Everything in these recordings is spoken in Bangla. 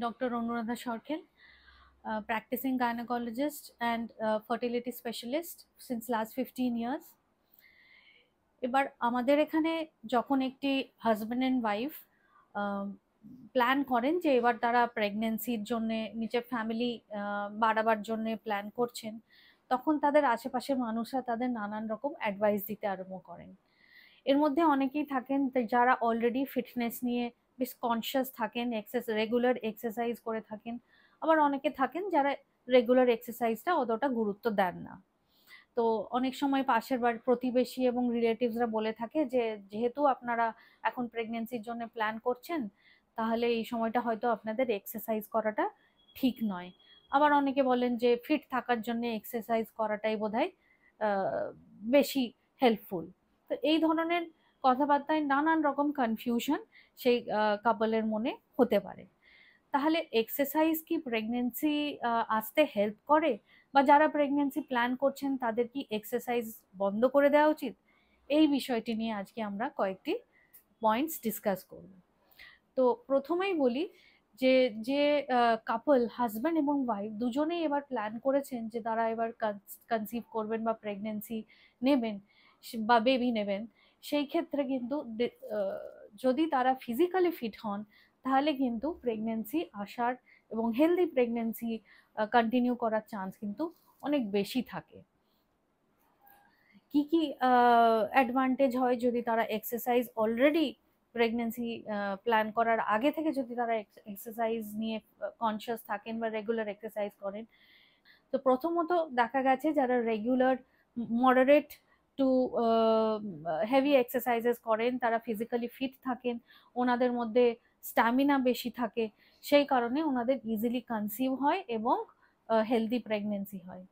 Doctor Anuradha Sarkel, practicing gynecologist and fertility specialist since last 15 years. এবার আমাদের এখানে যখন একটি হাজব্যান্ড অ্যান্ড ওয়াইফ প্ল্যান করেন যে এবার তারা প্রেগনেন্সির জন্য নিজের ফ্যামিলি বাড়াবার জন্য প্ল্যান করছেন, তখন তাদের আশেপাশের মানুষরা তাদের নানান রকম অ্যাডভাইস দিতে আরম্ভ করেন। এর মধ্যে অনেকেই থাকেন যারা অলরেডি ফিটনেস নিয়ে বেশ কনসিয়াস থাকেন, রেগুলার এক্সারসাইজ করে থাকেন। আবার অনেকে থাকেন যারা রেগুলার এক্সারসাইজটা অতটা গুরুত্ব দেন না। তো অনেক সময় পাশের বাড়ির প্রতিবেশী এবং রিলেটিভসরা বলে থাকে যে যেহেতু আপনারা এখন প্রেগনেন্সির জন্য প্ল্যান করছেন, তাহলে এই সময়টা হয়তো আপনাদের এক্সারসাইজ করাটা ঠিক নয়। আবার অনেকে বলেন যে ফিট থাকার জন্য এক্সারসাইজ করাটাই বোধহয় বেশি হেল্পফুল। তো এই ধরনের কথাবার্তায় নানান রকম কনফিউশন সেই কাপলের মনে হতে পারে। তাহলে এক্সারসাইজ কি প্রেগনেন্সি আসতে হেল্প করে, বা যারা প্রেগনেন্সি প্ল্যান করছেন তাদের কি এক্সারসাইজ বন্ধ করে দেওয়া উচিত? এই বিষয়টি নিয়ে আজকে আমরা কয়েকটি পয়েন্টস ডিসকাস করব। তো প্রথমেই বলি যে যে কাপল হাজব্যান্ড এবং ওয়াইফ দুজনেই এবার প্ল্যান করেছেন যে তারা এবার কনসিভ করবেন বা প্রেগনেন্সি নেবেন বা বেবি নেবেন, সেই ক্ষেত্রে কিন্তু যদি তারা ফিজিক্যালি ফিট হন, তাহলে কিন্তু প্রেগনেন্সি আসার এবং হেলদি প্রেগনেন্সি কন্টিনিউ করার চান্স কিন্তু অনেক বেশি থাকে। কি কি অ্যাডভান্টেজ হয় যদি তারা এক্সারসাইজ অলরেডি প্রেগনেন্সি প্ল্যান করার আগে থেকে যদি তারা এক্সারসাইজ নিয়ে কনসিয়াস থাকেন বা রেগুলার এক্সারসাইজ করেন? তো প্রথমত দেখা গেছে যারা regular moderate two heavy exercises করেন তারা ফিজিক্যালি ফিট থাকেন, ওনাদের মধ্যে স্ট্যামিনা বেশি থাকে, সেই কারণে ওনাদের ইজিলি কনসিভ হয় এবং হেলদি প্রেগনেন্সি হয়।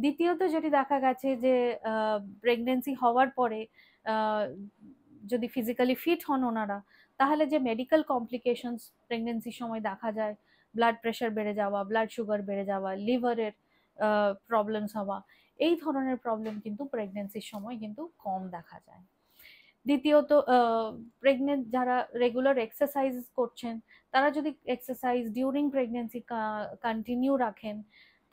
দ্বিতীয়ত যেটি দেখা গেছে যে প্রেগনেন্সি হওয়ার পরে যদি ফিজিক্যালি ফিট হন ওনারা, তাহলে যে মেডিকেল কমপ্লিকেশনস প্রেগনেন্সির সময় দেখা যায়, ব্লাড প্রেশার বেড়ে যাওয়া, ব্লাড সুগার বেড়ে যাওয়া, লিভারের প্রবলেমস হওয়া, এই ধরনের প্রবলেম কিন্তু প্রেগনেন্সির সময় কিন্তু কম দেখা যায়। দ্বিতীয়ত প্রেগনেন্ট যারা রেগুলার এক্সারসাইজ করছেন, তারা যদি এক্সারসাইজ ডিউরিং প্রেগনেন্সি কন্টিনিউ রাখেন,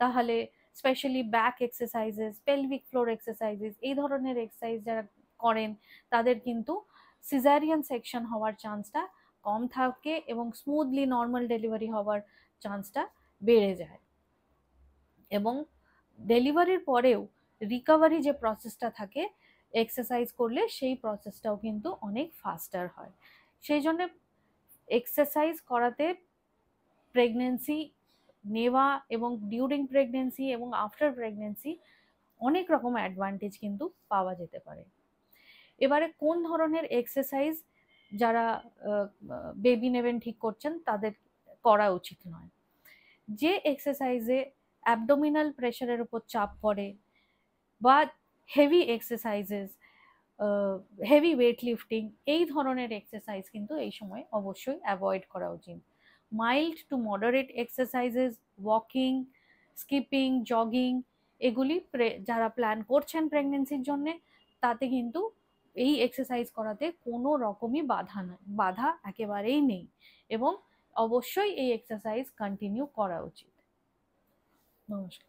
তাহলে specially back exercises, pelvic floor exercises, এই ধরনের এক্সারসাইজ যারা করেন তাদের কিন্তু সিজারিয়ান সেকশন হওয়ার চান্সটা কম থাকে এবং স্মুথলি নর্মাল ডেলিভারি হওয়ার চান্সটা বেড়ে যায়। এবং ডেলিভারির পরেও রিকভারি যে প্রসেসটা থাকে এক্সারসাইজ করলে, সেই প্রসেসটাও কিন্তু অনেক ফাস্টার হয়। সেই জন্য এক্সারসাইজ করাতে প্রেগনেন্সি নেওয়া এবং ডিউরিং প্রেগনেন্সি এবং আফটার প্রেগনেন্সি অনেক রকম অ্যাডভান্টেজ কিন্তু পাওয়া যেতে পারে। এবারে কোন ধরনের এক্সারসাইজ যারা বেবি নেবেন ঠিক করছেন তাদের করা উচিত নয়? যে এক্সারসাইজে অ্যাবডোমিনাল প্রেশারের উপর চাপ পড়ে বা heavy exercises, heavy weight lifting, এই ধরনের এক্সারসাইজ কিন্তু এই সময় অবশ্যই অ্যাভয়েড করা উচিত। Mild to moderate exercises, walking, skipping, jogging, এগুলি যারা প্ল্যান করছেন প্রেগনেন্সির জন্য, তাতে কিন্তু এই এক্সারসাইজ করাতে কোনো রকমই বাধা একেবারেই নেই এবং অবশ্যই এই এক্সারসাইজ কন্টিনিউ করা উচিত। নমস্কার।